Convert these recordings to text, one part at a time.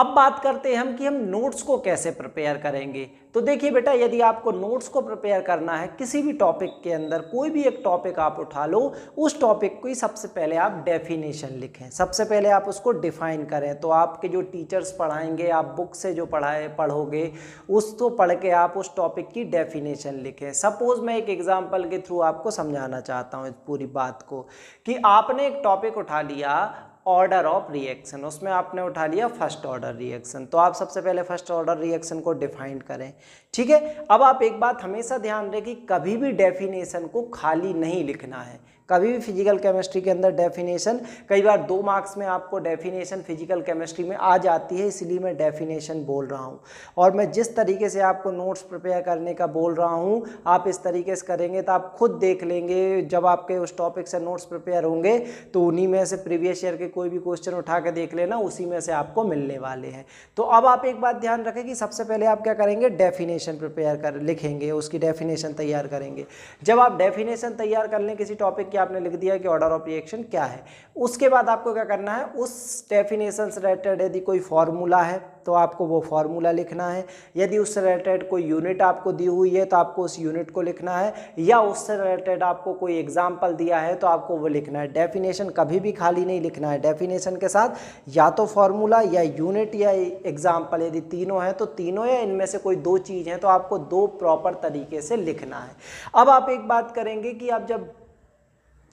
अब बात करते हैं हम कि हम नोट्स को कैसे प्रिपेयर करेंगे। तो देखिए बेटा, यदि आपको नोट्स को प्रिपेयर करना है किसी भी टॉपिक के अंदर, कोई भी एक टॉपिक आप उठा लो, उस टॉपिक को ही सबसे पहले आप डेफिनेशन लिखें, सबसे पहले आप उसको डिफाइन करें। तो आपके जो टीचर्स पढ़ाएंगे, आप बुक से जो पढ़ोगे उसको पढ़ के आप उस टॉपिक की डेफिनेशन लिखें। सपोज मैं एक एग्जाम्पल के थ्रू आपको समझाना चाहता हूँ इस पूरी बात को, कि आपने एक टॉपिक उठा लिया ऑर्डर ऑफ रिएक्शन, उसमें आपने उठा लिया फर्स्ट ऑर्डर रिएक्शन। तो आप सबसे पहले फर्स्ट ऑर्डर रिएक्शन को डिफाइन करें, ठीक है। अब आप एक बात हमेशा ध्यान रखें कि कभी भी डेफिनेशन को खाली नहीं लिखना है। कभी भी फिजिकल केमिस्ट्री के अंदर डेफिनेशन, कई बार 2 मार्क्स में आपको डेफिनेशन फिजिकल केमिस्ट्री में आ जाती है, इसलिए मैं डेफिनेशन बोल रहा हूँ। और मैं जिस तरीके से आपको नोट्स प्रिपेयर करने का बोल रहा हूँ, आप इस तरीके से करेंगे तो आप खुद देख लेंगे, जब आपके उस टॉपिक से नोट्स प्रिपेयर होंगे तो उन्हीं में से प्रीवियस ईयर के कोई भी क्वेश्चन उठा के देख लेना, उसी में से आपको मिलने वाले हैं। तो अब आप एक बात ध्यान रखें कि सबसे पहले आप क्या करेंगे, डेफिनेशन प्रिपेयर कर लिखेंगे, उसकी डेफिनेशन तैयार करेंगे। जब आप डेफिनेशन तैयार कर लें किसी टॉपिक की, आपने लिख दिया कि ऑर्डर ऑफ रिएक्शन क्या है, उसके बाद आपको क्या करना है, उस डेफिनेशन से रिलेटेड यदि कोई फॉर्मूला है तो आपको वो फॉर्मूला लिखना है। यदि उससे रिलेटेड कोई यूनिट आपको दी हुई है तो आपको उस यूनिट को लिखना है, या उससे रिलेटेड आपको कोई एग्जाम्पल दिया है तो आपको वो लिखना है। डेफिनेशन कभी भी खाली नहीं लिखना है, डेफिनेशन के साथ या तो फॉर्मूला या यूनिट या एग्जाम्पल, यदि तीनों हैं तो तीनों, या इनमें से कोई 2 चीज़ हैं तो आपको 2 प्रॉपर तरीके से लिखना है। अब आप एक बात करेंगे कि आप जब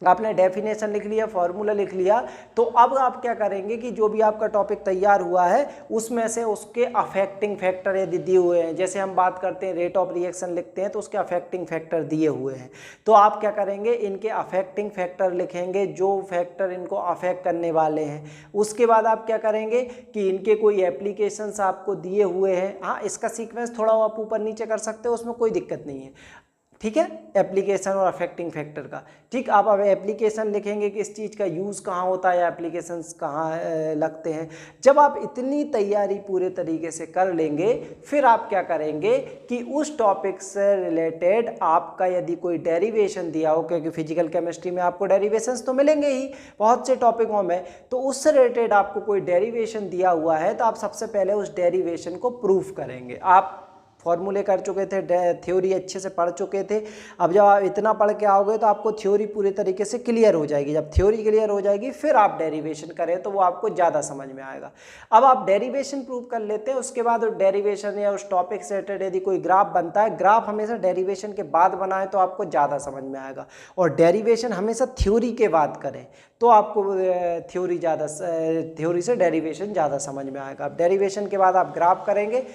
आपने डेफिनेशन लिख लिया, फॉर्मूला लिख लिया, तो अब आप क्या करेंगे कि जो भी आपका टॉपिक तैयार हुआ है उसमें से उसके अफेक्टिंग फैक्टर यदि दिए हुए हैं, जैसे हम बात करते हैं रेट ऑफ रिएक्शन लिखते हैं तो उसके अफेक्टिंग फैक्टर दिए हुए हैं, तो आप क्या करेंगे, इनके अफेक्टिंग फैक्टर लिखेंगे, जो फैक्टर इनको अफेक्ट करने वाले हैं। उसके बाद आप क्या करेंगे कि इनके कोई एप्लीकेशंस आपको दिए हुए हैं। हाँ, इसका सीक्वेंस थोड़ा आप ऊपर नीचे कर सकते हो, उसमें कोई दिक्कत नहीं है, ठीक है, एप्लीकेशन और अफेक्टिंग फैक्टर का। ठीक, आप अब एप्लीकेशन लिखेंगे कि इस चीज़ का यूज़ कहाँ होता है या एप्लीकेशंस कहाँ लगते हैं। जब आप इतनी तैयारी पूरे तरीके से कर लेंगे, फिर आप क्या करेंगे कि उस टॉपिक से रिलेटेड आपका यदि कोई डेरिवेशन दिया हो, क्योंकि फिजिकल केमिस्ट्री में आपको डेरिवेशंस तो मिलेंगे ही बहुत से टॉपिकों में, तो उससे रिलेटेड आपको कोई डेरिवेशन दिया हुआ है तो आप सबसे पहले उस डेरिवेशन को प्रूफ करेंगे। आप फॉर्मूले कर चुके थे, थ्योरी अच्छे से पढ़ चुके थे, अब जब आप इतना पढ़ के आओगे तो आपको थ्योरी पूरी तरीके से क्लियर हो जाएगी। जब थ्योरी क्लियर हो जाएगी फिर आप डेरिवेशन करें तो वो आपको ज़्यादा समझ में आएगा। अब आप डेरिवेशन प्रूव कर लेते हैं, उसके बाद डेरिवेशन या उस टॉपिक से रिलेटेड यदि कोई ग्राफ बनता है, ग्राफ हमेशा डेरिवेशन के बाद बनाए तो आपको ज़्यादा समझ में आएगा, और डेरिवेशन हमेशा थ्योरी के बाद करें तो आपको थ्योरी से डेरिवेशन ज़्यादा समझ में आएगा। अब डेरिवेशन के बाद आप ग्राफ करेंगे,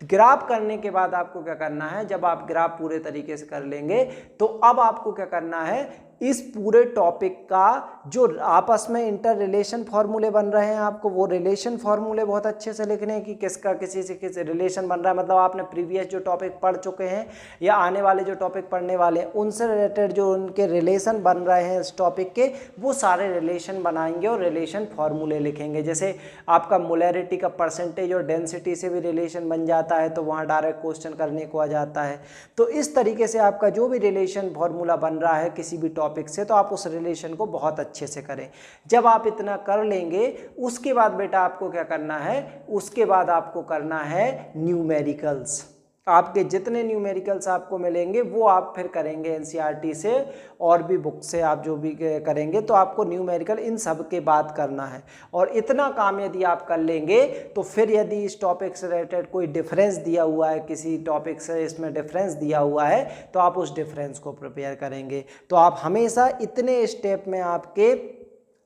ग्राफ करने के बाद आपको क्या करना है, जब आप ग्राफ पूरे तरीके से कर लेंगे तो अब आपको क्या करना है, इस पूरे टॉपिक का जो आपस में इंटर रिलेशन फार्मूले बन रहे हैं, आपको वो रिलेशन फार्मूले बहुत अच्छे से लिखने हैं कि किसका किसी से किस रिलेशन बन रहा है। मतलब आपने प्रीवियस जो टॉपिक पढ़ चुके हैं या आने वाले जो टॉपिक पढ़ने वाले हैं, उनसे रिलेटेड जो उनके रिलेशन बन रहे हैं इस टॉपिक के, वो सारे रिलेशन बनाएंगे और रिलेशन फार्मूले लिखेंगे। जैसे आपका मोलैरिटी का परसेंटेज और डेंसिटी से भी रिलेशन बन जाता है तो वहाँ डायरेक्ट क्वेश्चन करने को आ जाता है। तो इस तरीके से आपका जो भी रिलेशन फार्मूला बन रहा है किसी भी टॉपिक से, तो आप उस रिलेशन को बहुत अच्छे से करें। जब आप इतना कर लेंगे, उसके बाद बेटा आपको क्या करना है, उसके बाद आपको करना है न्यूमेरिकल्स। आपके जितने न्यूमेरिकल्स आपको मिलेंगे वो आप फिर करेंगे एनसीईआरटी से और भी बुक से, आप जो भी करेंगे तो आपको न्यूमेरिकल इन सब के बाद करना है। और इतना काम यदि आप कर लेंगे तो फिर यदि इस टॉपिक से रिलेटेड कोई डिफरेंस दिया हुआ है, किसी टॉपिक से इसमें डिफरेंस दिया हुआ है, तो आप उस डिफरेंस को प्रिपेयर करेंगे। तो आप हमेशा इतने स्टेप में आपके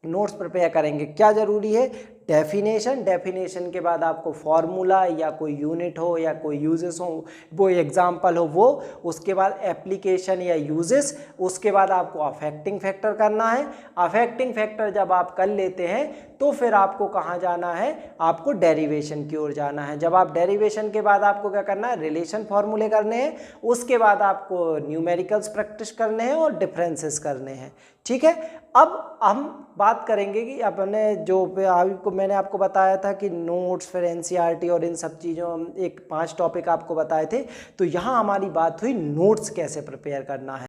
नोट्स प्रिपेयर करेंगे। क्या ज़रूरी है, डेफिनेशन, डेफिनेशन के बाद आपको फॉर्मूला या कोई यूनिट हो या कोई यूजेस हो, वो एग्जाम्पल हो वो, उसके बाद एप्लीकेशन या यूजेस, उसके बाद आपको अफेक्टिंग फैक्टर करना है। अफेक्टिंग फैक्टर जब आप कर लेते हैं तो फिर आपको कहाँ जाना है, आपको डेरिवेशन की ओर जाना है। जब आप डेरिवेशन के बाद आपको क्या करना है, रिलेशन फार्मूले करने हैं, उसके बाद आपको न्यूमेरिकल्स प्रैक्टिस करने हैं और डिफरेंसेस करने हैं। ठीक है, अब हम बात करेंगे कि अपने जो अभी मैंने आपको बताया था कि नोट्स, फिर एनसीईआरटी और इन सब चीज़ों, एक 5 टॉपिक आपको बताए थे, तो यहाँ हमारी बात हुई नोट्स कैसे प्रिपेयर करना है।